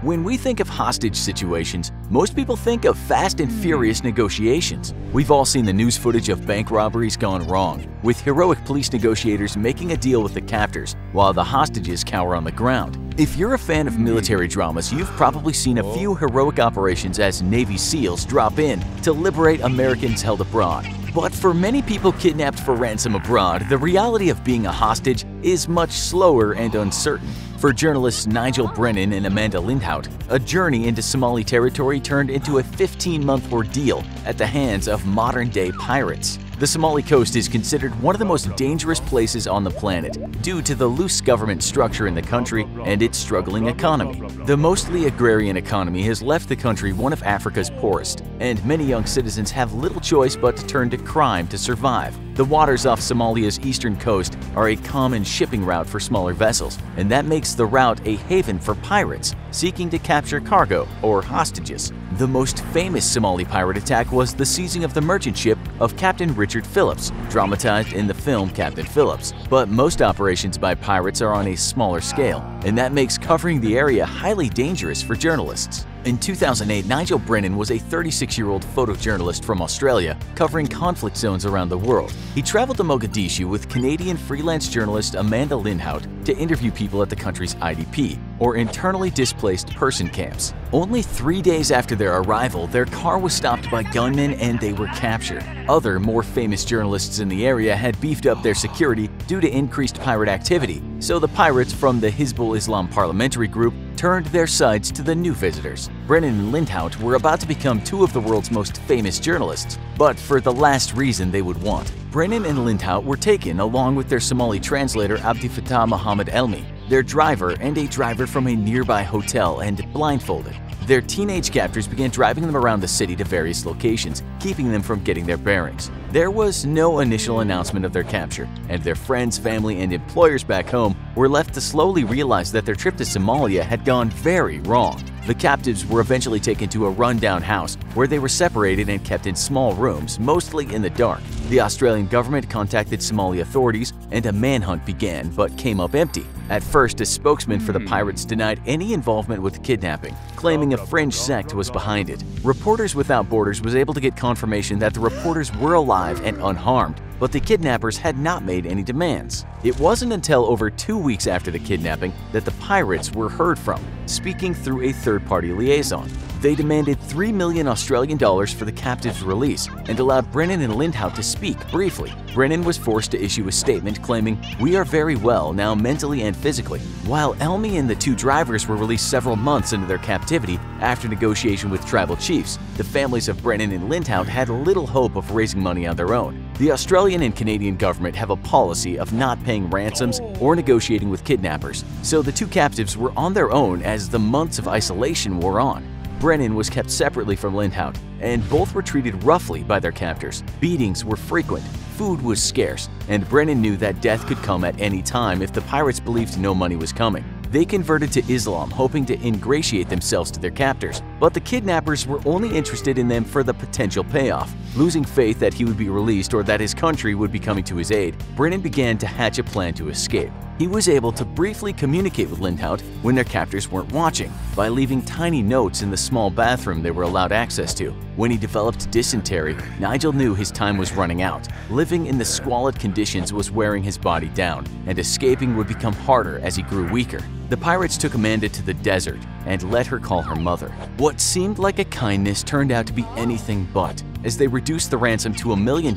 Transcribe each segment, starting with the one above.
When we think of hostage situations, most people think of fast and furious negotiations. We've all seen the news footage of bank robberies gone wrong, with heroic police negotiators making a deal with the captors while the hostages cower on the ground. If you're a fan of military dramas, you've probably seen a few heroic operations as Navy SEALs drop in to liberate Americans held abroad. But for many people kidnapped for ransom abroad, the reality of being a hostage is much slower and uncertain. For journalists Nigel Brennan and Amanda Lindhout, a journey into Somali territory turned into a 15-month ordeal at the hands of modern-day pirates. The Somali coast is considered one of the most dangerous places on the planet due to the loose government structure in the country and its struggling economy. The mostly agrarian economy has left the country one of Africa's poorest, and many young citizens have little choice but to turn to crime to survive. The waters off Somalia's eastern coast are a common shipping route for smaller vessels, and that makes the route a haven for pirates seeking to capture cargo or hostages. The most famous Somali pirate attack was the seizing of the merchant ship of Captain Richard Phillips, dramatized in the film Captain Phillips. But most operations by pirates are on a smaller scale, and that makes covering the area highly dangerous for journalists. In 2008, Nigel Brennan was a 36-year-old photojournalist from Australia covering conflict zones around the world. He traveled to Mogadishu with Canadian freelance journalist Amanda Lindhout to interview people at the country's IDP, or internally displaced person camps. Only 3 days after their arrival, their car was stopped by gunmen and they were captured. Other, more famous journalists in the area had beefed up their security due to increased pirate activity, so the pirates from the Hizbul Islam parliamentary group turned their sights to the new visitors. Brennan and Lindhout were about to become two of the world's most famous journalists, but for the last reason they would want. Brennan and Lindhout were taken along with their Somali translator Abdi Fattah Mohammed Elmi, their driver, and a driver from a nearby hotel, and blindfolded. Their teenage captors began driving them around the city to various locations, keeping them from getting their bearings. There was no initial announcement of their capture, and their friends, family, and employers back home were left to slowly realize that their trip to Somalia had gone very wrong. The captives were eventually taken to a rundown house where they were separated and kept in small rooms, mostly in the dark. The Australian government contacted Somali authorities and a manhunt began, but came up empty. At first, a spokesman for the pirates denied any involvement with the kidnapping, claiming a fringe sect was behind it. Reporters Without Borders was able to get confirmation that the reporters were alive and unharmed, but the kidnappers had not made any demands. It wasn't until over 2 weeks after the kidnapping that the pirates were heard from, speaking through a third-party liaison. They demanded $3 million Australian dollars for the captives' release and allowed Brennan and Lindhout to speak briefly. Brennan was forced to issue a statement claiming, "We are very well now mentally and physically," while Elmi and the two drivers were released several months into their captivity after negotiation with tribal chiefs. The families of Brennan and Lindhout had little hope of raising money on their own. The Australian and Canadian government have a policy of not paying ransoms or negotiating with kidnappers, so the two captives were on their own as the months of isolation wore on. Brennan was kept separately from Lindhout, and both were treated roughly by their captors. Beatings were frequent, food was scarce, and Brennan knew that death could come at any time if the pirates believed no money was coming. They converted to Islam, hoping to ingratiate themselves to their captors, but the kidnappers were only interested in them for the potential payoff. Losing faith that he would be released or that his country would be coming to his aid, Brennan began to hatch a plan to escape. He was able to briefly communicate with Lindhout when their captors weren't watching, by leaving tiny notes in the small bathroom they were allowed access to. When he developed dysentery, Nigel knew his time was running out. Living in the squalid conditions was wearing his body down, and escaping would become harder as he grew weaker. The pirates took Amanda to the desert and let her call her mother. What seemed like a kindness turned out to be anything but, as they reduced the ransom to $1 million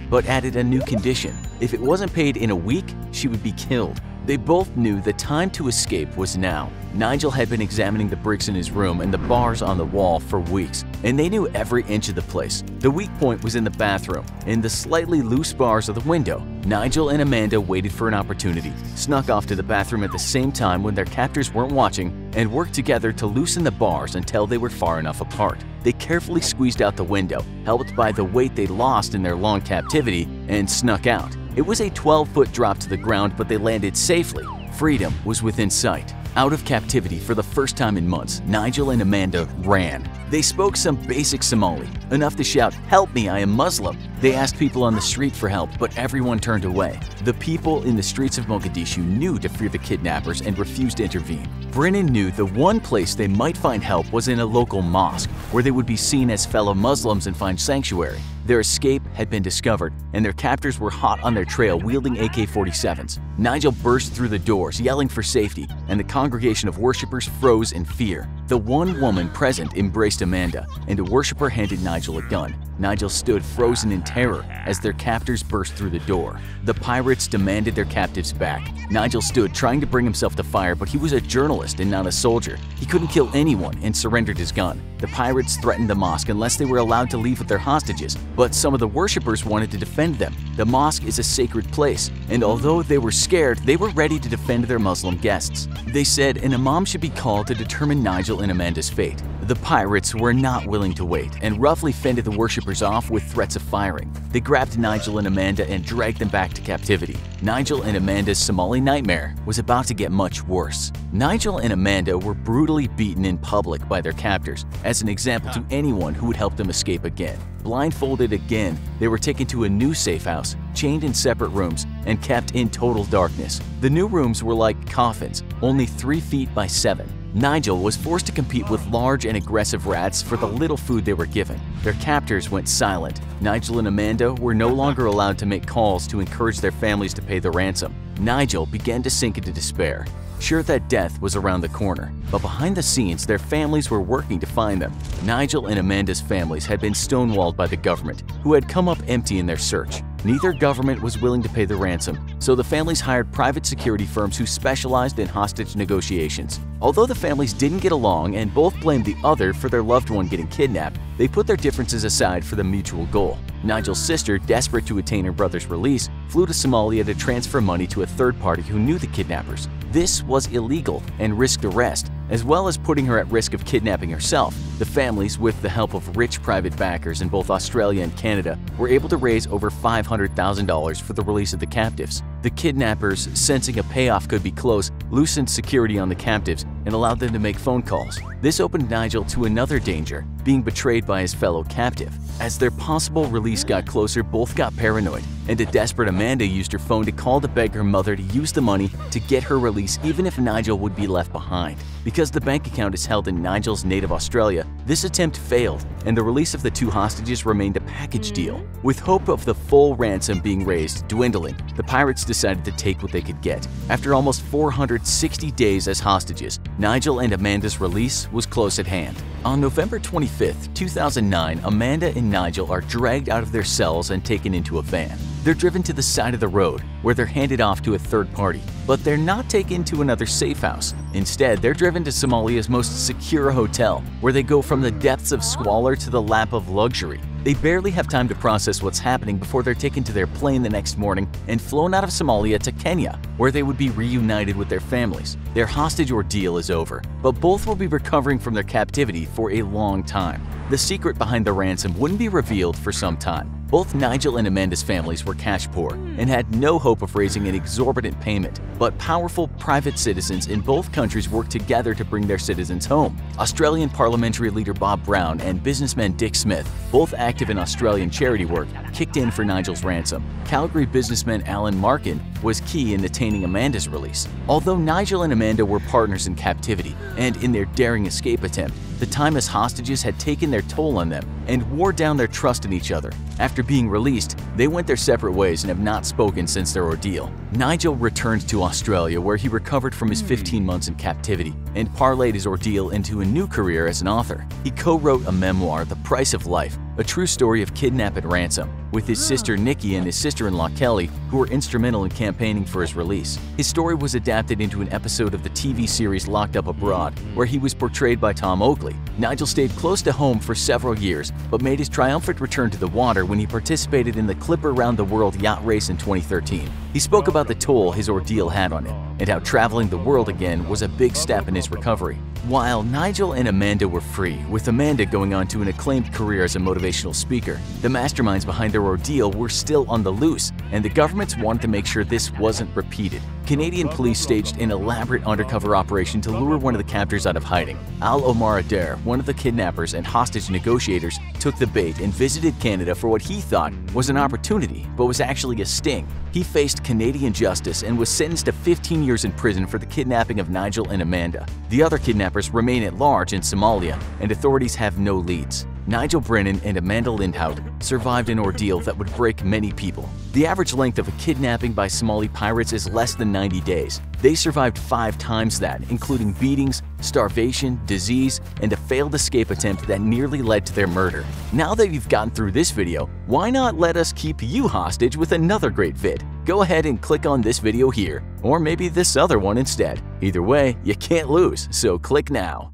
but added a new condition. If it wasn't paid in a week, she would be killed. They both knew the time to escape was now. Nigel had been examining the bricks in his room and the bars on the wall for weeks, and they knew every inch of the place. The weak point was in the bathroom, in the slightly loose bars of the window. Nigel and Amanda waited for an opportunity, snuck off to the bathroom at the same time when their captors weren't watching, and worked together to loosen the bars until they were far enough apart. They carefully squeezed out the window, helped by the weight they lost in their long captivity, and snuck out. It was a 12-foot drop to the ground, but they landed safely. Freedom was within sight. Out of captivity for the first time in months, Nigel and Amanda ran. They spoke some basic Somali, enough to shout, "Help me, I am Muslim." They asked people on the street for help, but everyone turned away. The people in the streets of Mogadishu knew to fear the kidnappers and refused to intervene. Brennan knew the one place they might find help was in a local mosque, where they would be seen as fellow Muslims and find sanctuary. Their escape had been discovered, and their captors were hot on their trail wielding AK-47's. Nigel burst through the doors, yelling for safety, and the congregation of worshippers froze in fear. The one woman present embraced Amanda, and a worshipper handed Nigel a gun. Nigel stood frozen in terror as their captors burst through the door. The pirates demanded their captives back. Nigel stood trying to bring himself to fire, but he was a journalist and not a soldier. He couldn't kill anyone and surrendered his gun. The pirates threatened the mosque unless they were allowed to leave with their hostages, but some of the worshippers wanted to defend them. The mosque is a sacred place, and although they were scared, they were ready to defend their Muslim guests. They said an imam should be called to determine Nigel and Amanda's fate. The pirates were not willing to wait and roughly fended the worshippers off with threats of firing. They grabbed Nigel and Amanda and dragged them back to captivity. Nigel and Amanda's Somali nightmare was about to get much worse. Nigel and Amanda were brutally beaten in public by their captors as an example to anyone who would help them escape again. Blindfolded again, they were taken to a new safe house, chained in separate rooms, and kept in total darkness. The new rooms were like coffins, only 3 feet by 7. Nigel was forced to compete with large and aggressive rats for the little food they were given. Their captors went silent. Nigel and Amanda were no longer allowed to make calls to encourage their families to pay the ransom. Nigel began to sink into despair, sure that death was around the corner. But behind the scenes, their families were working to find them. Nigel and Amanda's families had been stonewalled by the government, who had come up empty in their search. Neither government was willing to pay the ransom, so the families hired private security firms who specialized in hostage negotiations. Although the families didn't get along and both blamed the other for their loved one getting kidnapped, they put their differences aside for the mutual goal. Nigel's sister, desperate to attain her brother's release, flew to Somalia to transfer money to a third party who knew the kidnappers. This was illegal and risked arrest, as well as putting her at risk of kidnapping herself. The families, with the help of rich private backers in both Australia and Canada, were able to raise over $500,000 for the release of the captives. The kidnappers, sensing a payoff could be close, loosened security on the captives and allowed them to make phone calls. This opened Nigel to another danger, being betrayed by his fellow captive. As their possible release got closer, both got paranoid, and a desperate Amanda used her phone to call to beg her mother to use the money to get her release even if Nigel would be left behind. Because the bank account is held in Nigel's native Australia, this attempt failed, and the release of the 2 hostages remained a package deal. With hope of the full ransom being raised dwindling, the pirates decided to take what they could get. After almost 460 days as hostages, Nigel and Amanda's release was close at hand. On November 25, 2009, Amanda and Nigel are dragged out of their cells and taken into a van. They're driven to the side of the road, where they're handed off to a third party. But they're not taken to another safe house. Instead, they're driven to Somalia's most secure hotel, where they go from the depths of squalor to the lap of luxury. They barely have time to process what's happening before they're taken to their plane the next morning and flown out of Somalia to Kenya, where they would be reunited with their families. Their hostage ordeal is over, but both will be recovering from their captivity for a long time. The secret behind the ransom wouldn't be revealed for some time. Both Nigel and Amanda's families were cash poor and had no hope of raising an exorbitant payment, but powerful private citizens in both countries worked together to bring their citizens home. Australian parliamentary leader Bob Brown and businessman Dick Smith, both active in Australian charity work, kicked in for Nigel's ransom. Calgary businessman Alan Markin was key in attaining Amanda's release. Although Nigel and Amanda were partners in captivity and in their daring escape attempt, the time as hostages had taken their toll on them and wore down their trust in each other. After being released, they went their separate ways and have not spoken since their ordeal. Nigel returned to Australia, where he recovered from his 15 months in captivity and parlayed his ordeal into a new career as an author. He co-wrote a memoir, The Price of Life, a true story of kidnap and ransom, with his sister Nikki and his sister-in-law Kelly, who were instrumental in campaigning for his release. His story was adapted into an episode of the TV series Locked Up Abroad, where he was portrayed by Tom Oakley. Nigel stayed close to home for several years, but made his triumphant return to the water when he participated in the Clipper Round the World yacht race in 2013. He spoke about the toll his ordeal had on him and how traveling the world again was a big step in his recovery. While Nigel and Amanda were free, with Amanda going on to an acclaimed career as a motivational speaker, the masterminds behind their ordeal were still on the loose, and the governments wanted to make sure this wasn't repeated. Canadian police staged an elaborate undercover operation to lure one of the captors out of hiding. Al Omar Adair, one of the kidnappers and hostage negotiators, took the bait and visited Canada for what he thought was an opportunity, but was actually a sting. He faced Canadian justice and was sentenced to 15 years in prison for the kidnapping of Nigel and Amanda. The other kidnappers remain at large in Somalia, and authorities have no leads. Nigel Brennan and Amanda Lindhout survived an ordeal that would break many people. The average length of a kidnapping by Somali pirates is less than 90 days. They survived 5 times that, including beatings, starvation, disease, and a failed escape attempt that nearly led to their murder. Now that you've gotten through this video, why not let us keep you hostage with another great vid? Go ahead and click on this video here, or maybe this other one instead. Either way, you can't lose, so click now.